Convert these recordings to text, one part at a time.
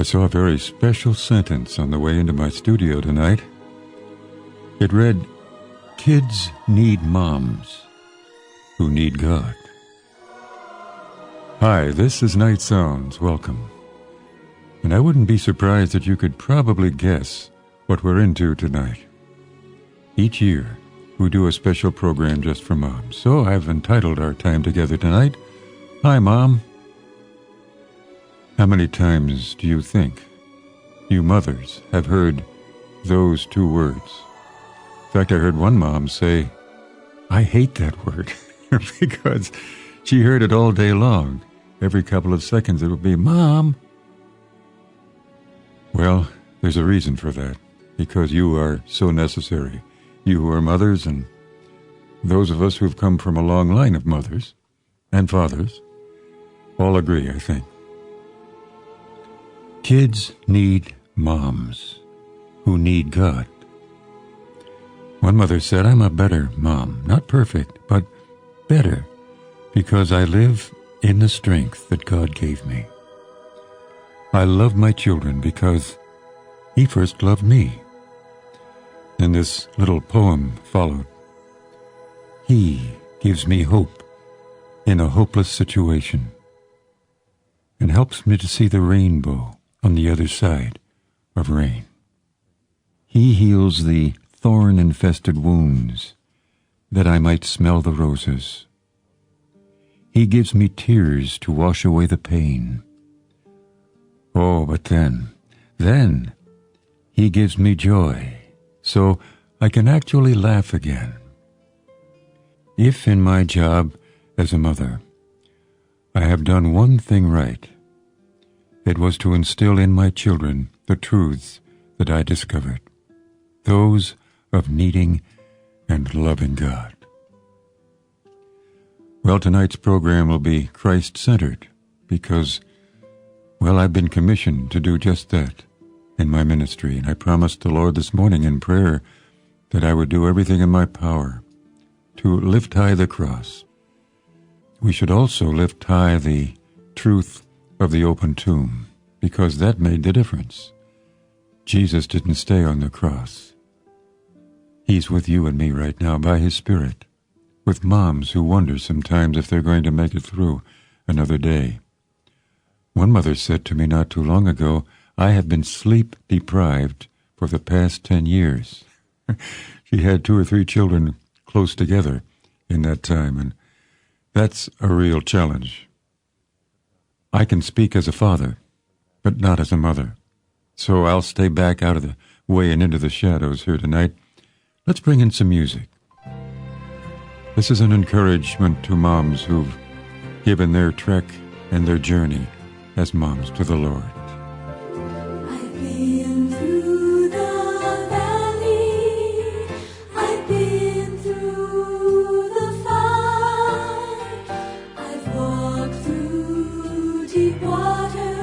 saw a very special sentence on the way into my studio tonight. It read, "Kids need moms who need God." Hi, this is Nightsounds. Welcome. And I wouldn't be surprised that you could probably guess what we're into tonight. Each year, we do a special program just for moms. So I've entitled our time together tonight, "Hi, Mom." How many times do you think you mothers have heard those two words? In fact, I heard one mom say, "I hate that word," because she heard it all day long. Every couple of seconds it would be, "Mom." Well, there's a reason for that, because you are so necessary. You who are mothers and those of us who've come from a long line of mothers and fathers all agree, I think. Kids need moms who need God. One mother said, "I'm a better mom, not perfect, but better, because I live in the strength that God gave me. I love my children because He first loved me." And this little poem followed. "He gives me hope in a hopeless situation and helps me to see the rainbow on the other side of rain. He heals the thorn-infested wounds that I might smell the roses. He gives me tears to wash away the pain. Oh, but then He gives me joy, so I can actually laugh again. If in my job as a mother I have done one thing right, it was to instill in my children the truths that I discovered, those of needing and loving God." Well, tonight's program will be Christ-centered because, well, I've been commissioned to do just that in my ministry, and I promised the Lord this morning in prayer that I would do everything in my power to lift high the cross. We should also lift high the truth of the open tomb, because that made the difference. Jesus didn't stay on the cross. He's with you and me right now by His Spirit, with moms who wonder sometimes if they're going to make it through another day. One mother said to me not too long ago, "I have been sleep deprived for the past 10 years. She had 2 or 3 children close together in that time, and that's a real challenge. I can speak as a father, but not as a mother. So I'll stay back out of the way and into the shadows here tonight. Let's bring in some music. This is an encouragement to moms who've given their trek and their journey as moms to the Lord. I've been through the valley, I've been through the fire, I've walked through deep water,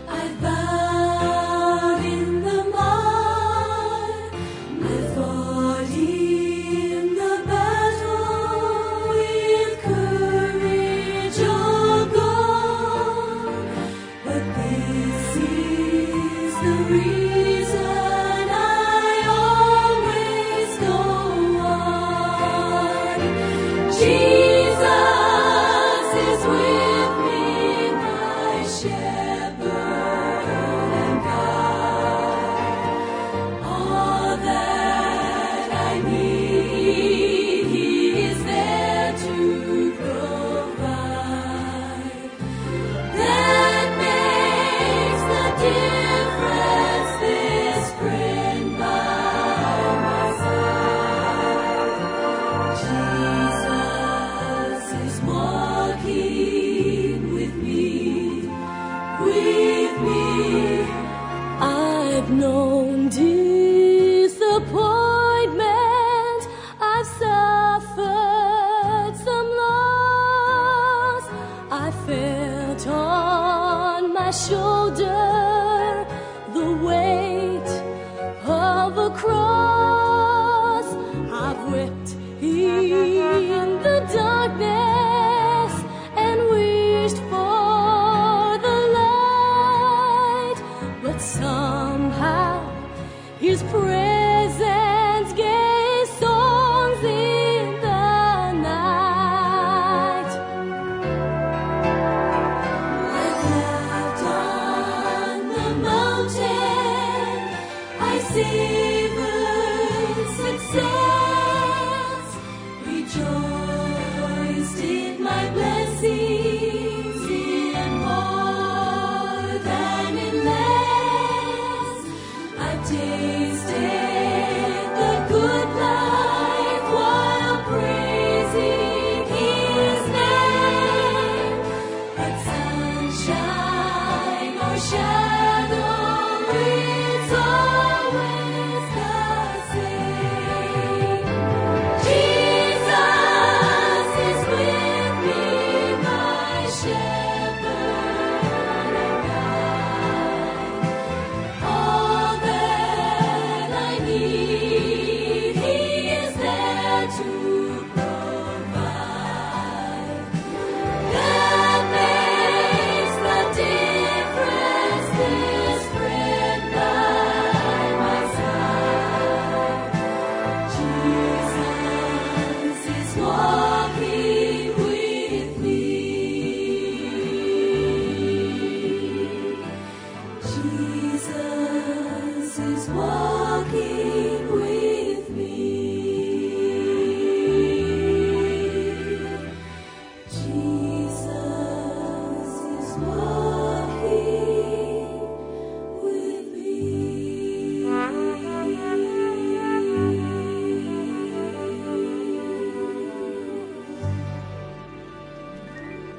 I've bowed in the mud, I've fought in the battle with courage all gone, but this is the reason I always go on. Jesus is with me, my shepherd and guide. All that I need, He is there to provide. That makes the difference, this friend by my side. Jesus is walking with me, with me. I've known disappointment, I've suffered some loss, I felt on my shoulder the weight of a cross. I've wept in the darkness and wished for the light.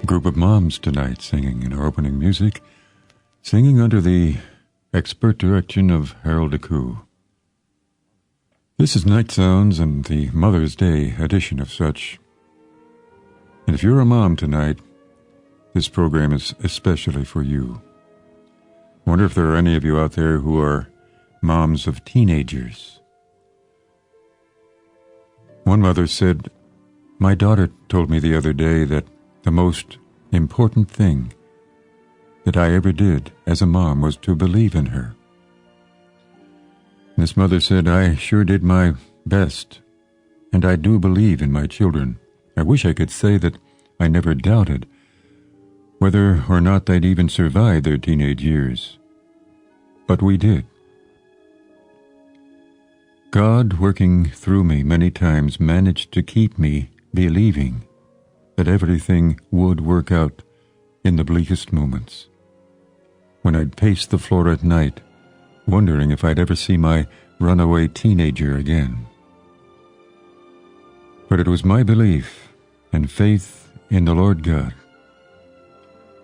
group of moms tonight singing in our opening music, singing under the expert direction of Harold DeCoo. This is Nightsounds and the Mother's Day edition of such. And if you're a mom tonight, this program is especially for you. I wonder if there are any of you out there who are moms of teenagers. One mother said, "My daughter told me the other day that the most important thing that I ever did as a mom was to believe in her." This mother said, "I sure did my best, and I do believe in my children. I wish I could say that I never doubted whether or not they'd even survive their teenage years. But we did. God, working through me many times, managed to keep me believing that everything would work out in the bleakest moments. When I'd pace the floor at night, wondering if I'd ever see my runaway teenager again. But it was my belief and faith in the Lord God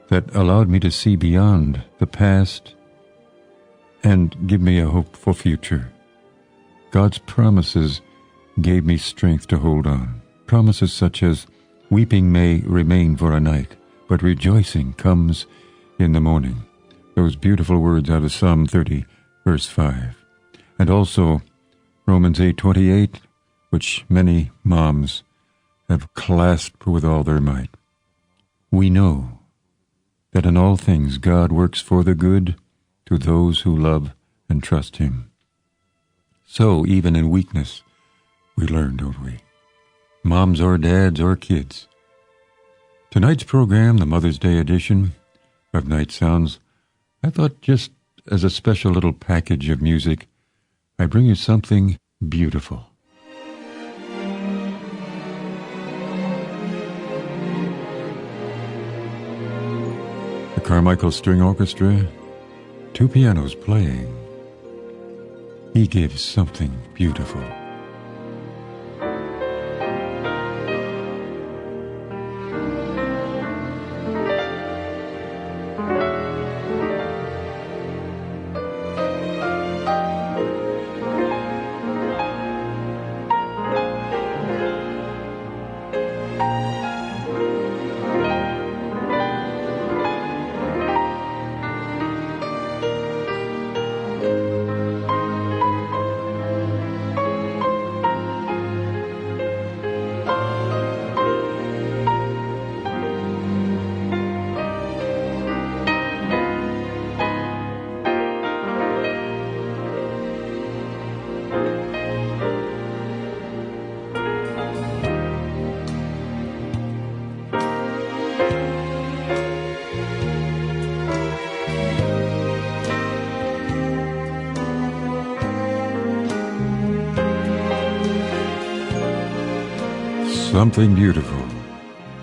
that allowed me to see beyond the past and give me a hopeful future. God's promises gave me strength to hold on. Promises such as, weeping may remain for a night, but rejoicing comes in the morning. Those beautiful words out of Psalm 30, verse 5. And also Romans 8:28, which many moms have clasped with all their might. We know that in all things God works for the good to those who love and trust Him. So even in weakness, we learn, don't we? Moms or dads or kids. Tonight's program, the Mother's Day edition of Nightsounds, I thought just as a special little package of music, I bring you something beautiful. The Carmichael String Orchestra, two pianos playing. He gives something beautiful. Something beautiful,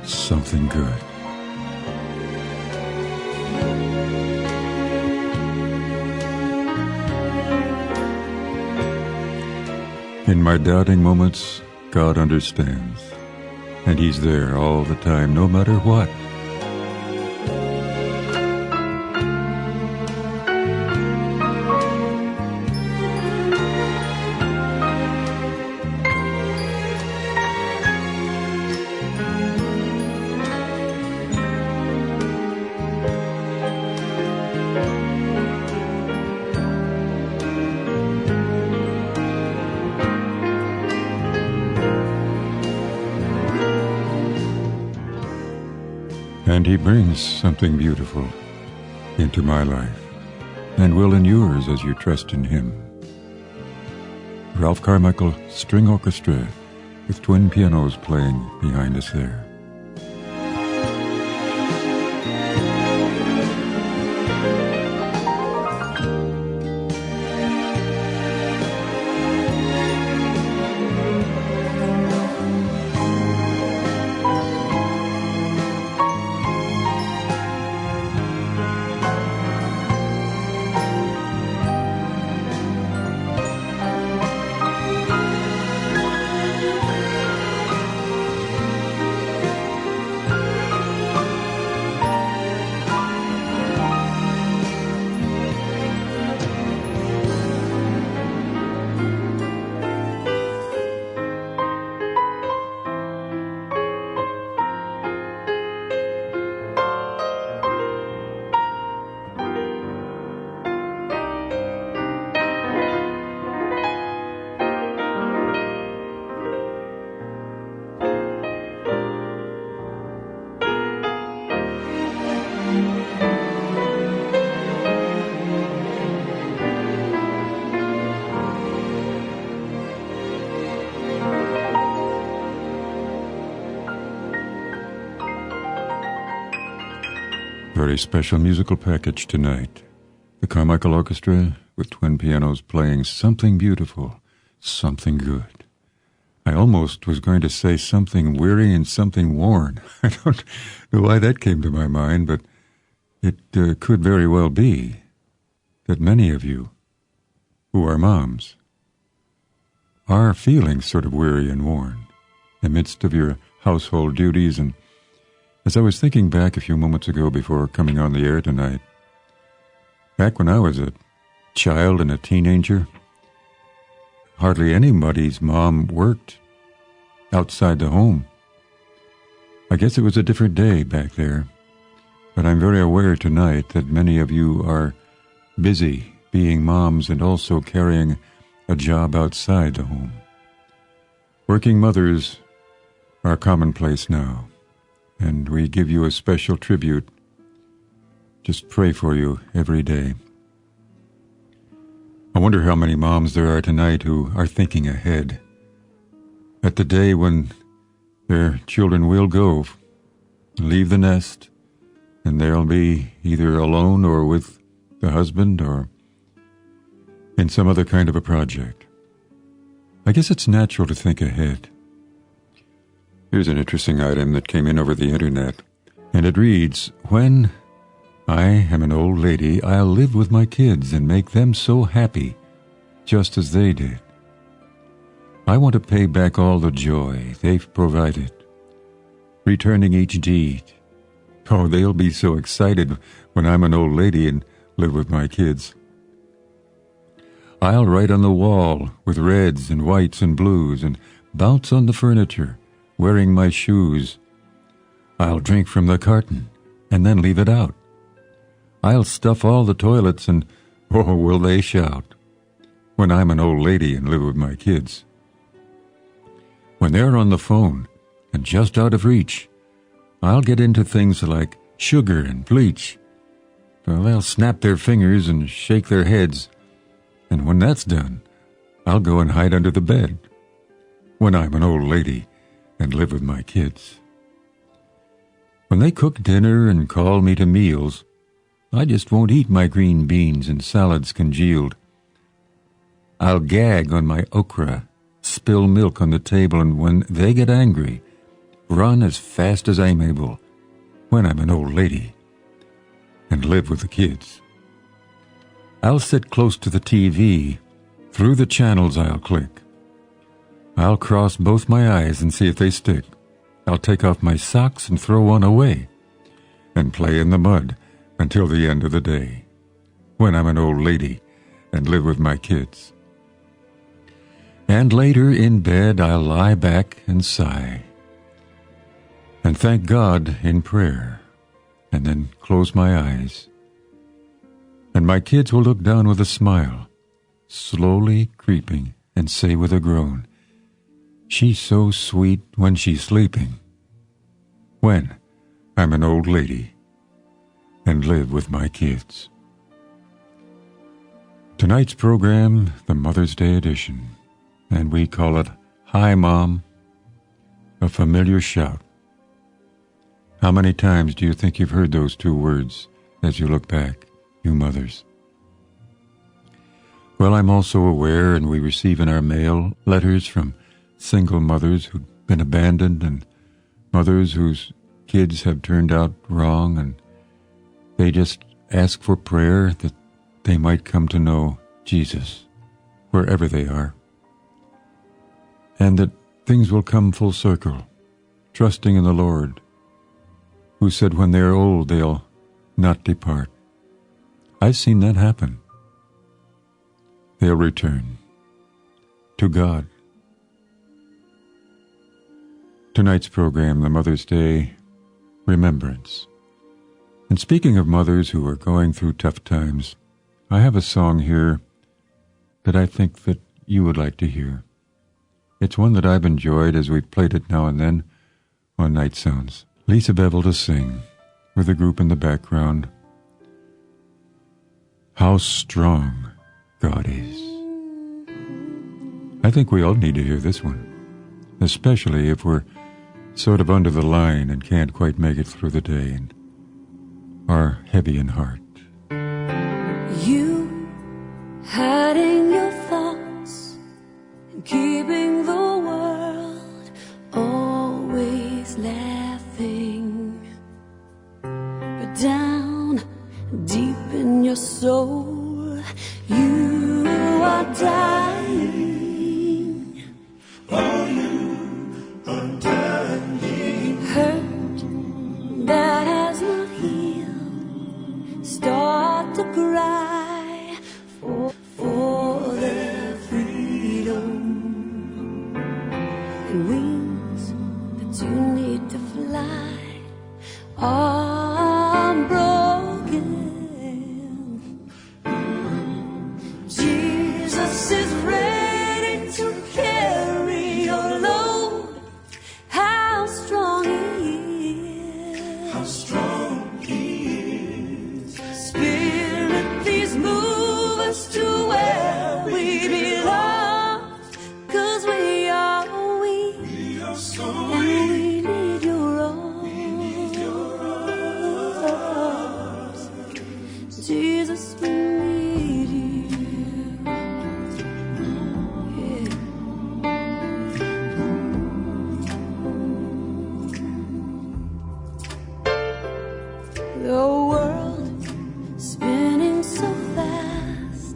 something good. In my doubting moments, God understands, and He's there all the time, no matter what. And He brings something beautiful into my life, and will in yours as you trust in Him. Ralph Carmichael String Orchestra with twin pianos playing behind us there. very special musical package tonight. The Carmichael Orchestra with twin pianos playing something beautiful, something good. I almost was going to say something weary and something worn. I don't know why that came to my mind, but it could very well be that many of you who are moms are feeling sort of weary and worn amidst of your household duties. And as I was thinking back a few moments ago before coming on the air tonight, back when I was a child and a teenager, hardly anybody's mom worked outside the home. I guess it was a different day back there, but I'm very aware tonight that many of you are busy being moms and also carrying a job outside the home. Working mothers are commonplace now, and we give you a special tribute. Just pray for you every day. I wonder how many moms there are tonight who are thinking ahead at the day when their children will go, leave the nest, and they'll be either alone or with the husband or in some other kind of a project. I guess it's natural to think ahead. Here's an interesting item that came in over the internet, and it reads, "When I am an old lady, I'll live with my kids and make them so happy, just as they did. I want to pay back all the joy they've provided, returning each deed. Oh, they'll be so excited when I'm an old lady and live with my kids. I'll write on the wall with reds and whites and blues and bounce on the furniture, wearing my shoes. I'll drink from the carton and then leave it out. I'll stuff all the toilets and, oh, will they shout, when I'm an old lady and live with my kids. When they're on the phone and just out of reach, I'll get into things like sugar and bleach. Well, they'll snap their fingers and shake their heads, and when that's done, I'll go and hide under the bed, when I'm an old lady and live with my kids. When they cook dinner and call me to meals, I just won't eat my green beans and salads congealed. I'll gag on my okra, spill milk on the table, and when they get angry, run as fast as I'm able, when I'm an old lady and live with the kids. I'll sit close to the TV. Through the channels I'll click. I'll cross both my eyes and see if they stick. I'll take off my socks and throw one away and play in the mud until the end of the day, when I'm an old lady and live with my kids. And later in bed I'll lie back and sigh and thank God in prayer, and then close my eyes. And my kids will look down with a smile, slowly creeping, and say with a groan, "She's so sweet when she's sleeping," when I'm an old lady and live with my kids. Tonight's program, the Mother's Day edition, and we call it Hi Mom, a familiar shout. How many times do you think you've heard those two words as you look back, you mothers? Well, I'm also aware, and we receive in our mail letters from single mothers who've been abandoned and mothers whose kids have turned out wrong, and they just ask for prayer that they might come to know Jesus wherever they are, and that things will come full circle, trusting in the Lord, who said when they're old they'll not depart. I've seen that happen. They'll return to God. Tonight's program, the Mother's Day Remembrance. And speaking of mothers who are going through tough times, I have a song here that I think that you would like to hear. It's one that I've enjoyed as we've played it now and then on Nightsounds. Lisa Bevel to sing, with a group in the background. How strong God is. I think we all need to hear this one, especially if we're sort of under the line and can't quite make it through the day. And are heavy in heart. You hiding your thoughts and keeping the world always laughing, but down deep in your soul you are dying. Are you dying? Hurt that has not healed, start to cry for their freedom, and wings that you need to fly are broken. Jesus is ready to carry your load. How strong he is. How strong he is. Spirit, please move us to where we belong, 'cause we are weak. We are so And weak. we need your arms. Jesus, we need you. Yeah. The world spinning so fast,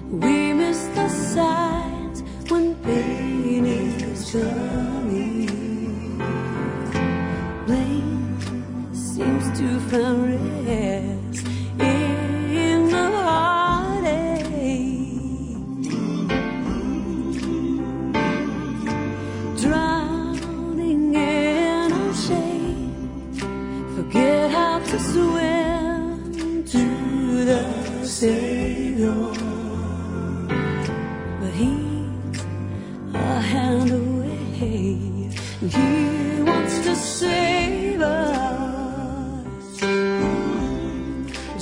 we miss the signs when pain is coming. Blame seems to find rest in the heartache, drowning in our shame. Forget how to swim to the Savior, but He's a hand away, and He wants to save us.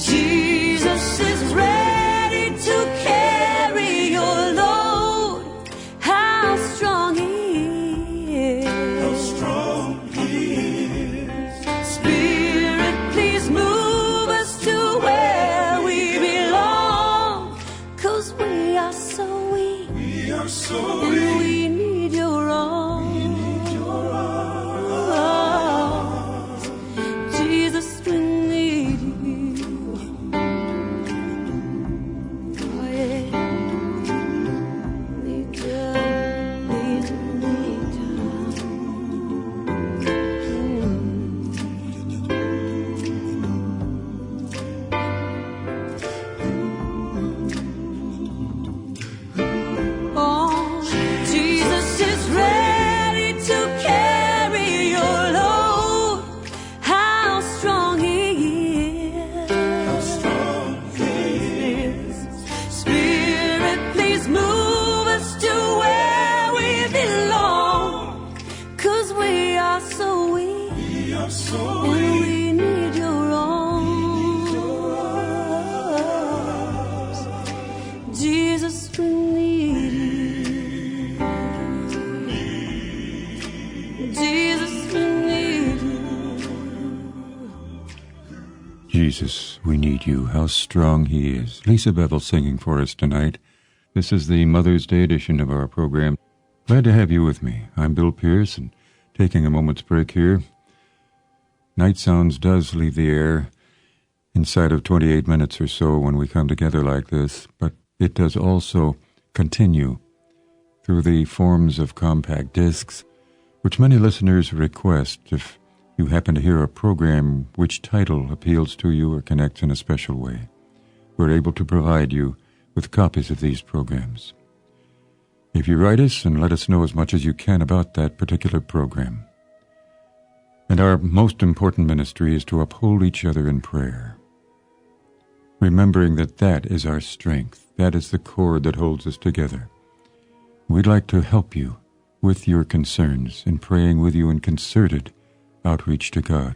Jesus is ready to carry your load. How strong He How is. strong he is. Spirit, please move us to where we belong, 'cause we are so weak. We are so And weak. we need your arms. Jesus, we need you. Oh, yeah. Need you, need you, need you. Oh, Jesus is ready to carry your load. How strong He is. How strong he is. Spirit, please move us to where we belong, 'cause we are so weak. We are so And weak. we need your arms. Jesus, we need you. Jesus, we need you. Jesus, we need you. How strong he is. Lisa Bevel singing for us tonight. This is the Mother's Day edition of our program. Glad to have you with me. I'm Bill Pearce, and taking a moment's break here. Nightsounds does leave the air inside of 28 minutes or so when we come together like this, but it does also continue through the forms of compact discs, which many listeners request if you happen to hear a program which title appeals to you or connects in a special way. We're able to provide you with copies of these programs. If you write us and let us know as much as you can about that particular program. And our most important ministry is to uphold each other in prayer, remembering that that is our strength. That is the cord that holds us together. We'd like to help you with your concerns and praying with you in concerted outreach to God.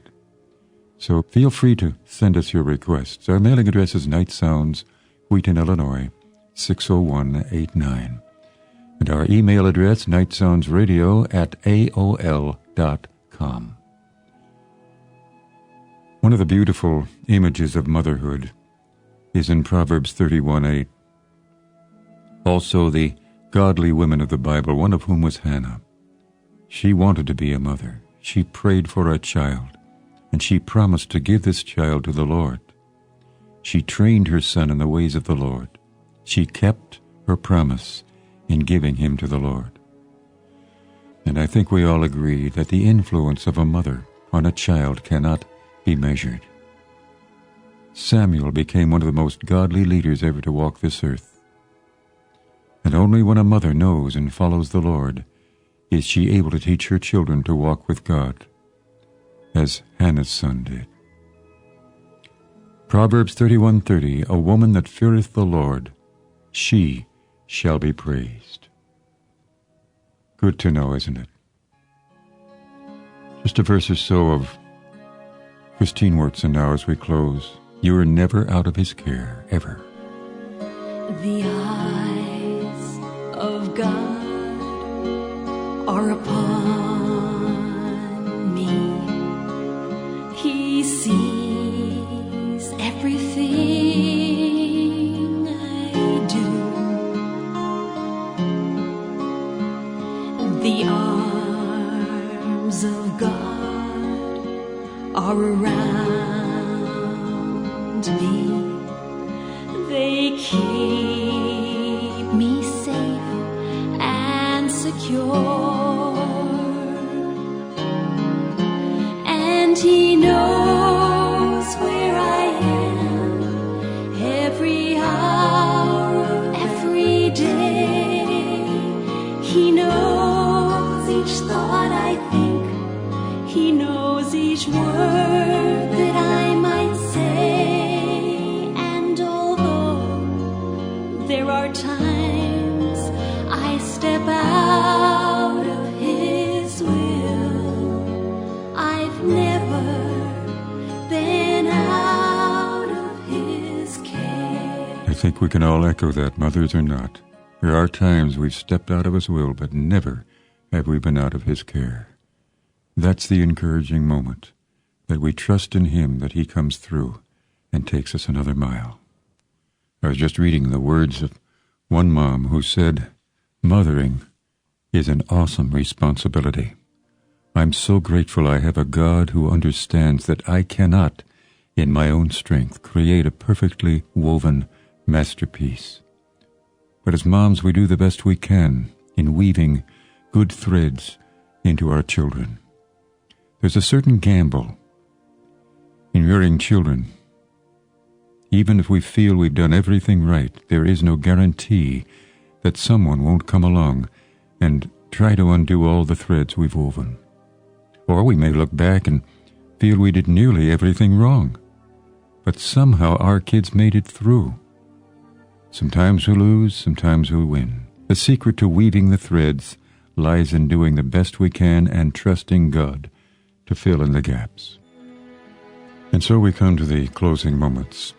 So feel free to send us your requests. Our mailing address is Nightsounds, Wheaton, Illinois, 60189. And our email address, nightsoundsradio@aol.com. One of the beautiful images of motherhood is in Proverbs 31:8. Also the godly women of the Bible, one of whom was Hannah. She wanted to be a mother. She prayed for a child, and she promised to give this child to the Lord. She trained her son in the ways of the Lord. She kept her promise in giving him to the Lord. And I think we all agree that the influence of a mother on a child cannot be measured. Samuel became one of the most godly leaders ever to walk this earth. And only when a mother knows and follows the Lord is she able to teach her children to walk with God, as Hannah's son did. Proverbs 31:30, a woman that feareth the Lord, she shall be praised. Good to know, isn't it? Just a verse or so of Christine Wurtzen now as we close. You are never out of his care, ever. The eyes of God are upon me. He sees everything I do. The arms of God are around me. They keep me safe and secure, and He knows where I am every hour of every day. He knows each thought I think. He knows each word that I might say, and although there are times I step out of His will, I've never been out of His care. I think we can all echo that, mothers or not. There are times we've stepped out of his will, but never have we been out of his care. That's the encouraging moment, that we trust in him, that he comes through and takes us another mile. I was just reading the words of one mom who said, "Mothering is an awesome responsibility. I'm so grateful I have a God who understands that I cannot, in my own strength, create a perfectly woven masterpiece. But as moms, we do the best we can in weaving good threads into our children. There's a certain gamble in rearing children. Even if we feel we've done everything right, there is no guarantee that someone won't come along and try to undo all the threads we've woven. Or we may look back and feel we did nearly everything wrong, but somehow our kids made it through. Sometimes we lose, sometimes we win. The secret to weaving the threads lies in doing the best we can and trusting God to fill in the gaps. And so we come to the closing moments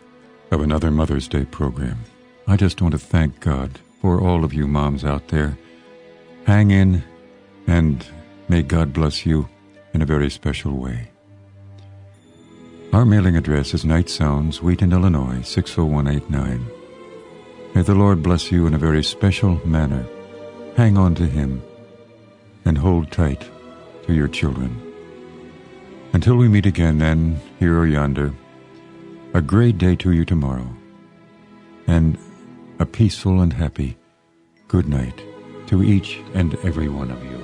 of another Mother's Day program. I just want to thank God for all of you moms out there. Hang in, and may God bless you in a very special way. Our mailing address is Nightsounds, Wheaton, Illinois, 60189. May the Lord bless you in a very special manner. Hang on to him and hold tight to your children. Until we meet again then, here or yonder, a great day to you tomorrow, and a peaceful and happy good night to each and every one of you.